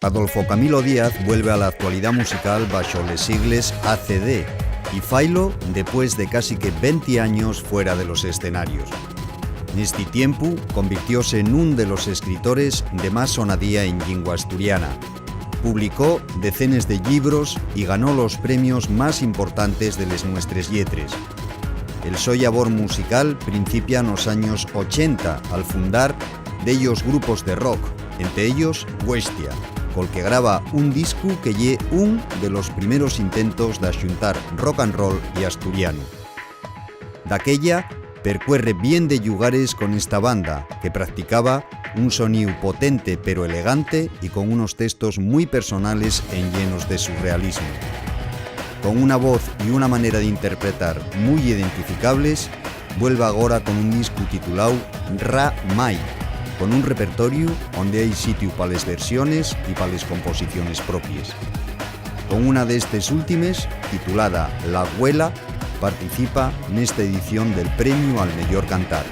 Adolfo Camilo Díaz vuelve a la actualidad musical bajo les sigles ACD y failo después de casi que 20 años fuera de los escenarios. En este tiempo convirtióse en uno de los escritores de más sonadía en lengua asturiana. Publicó decenas de libros y ganó los premios más importantes de las nuestras lletres. El so labor musical principia en los años 80 al fundar de ellos grupos de rock, entre ellos Huestia, col que graba un disco que lle un de los primeros intentos de ajuntar rock and roll y asturiano. Daquella percuerre bien de lugares con esta banda, que practicaba un sonido potente pero elegante y con unos textos muy personales e llenos de surrealismo. Con una voz y una manera de interpretar muy identificables, vuelve ahora con un disco titulado Ra Mai, con un repertorio donde hay sitio para las versiones y para las composiciones propias. Con una de estas últimas, titulada La Abuela, participa en esta edición del Premio al Mejor Cantar.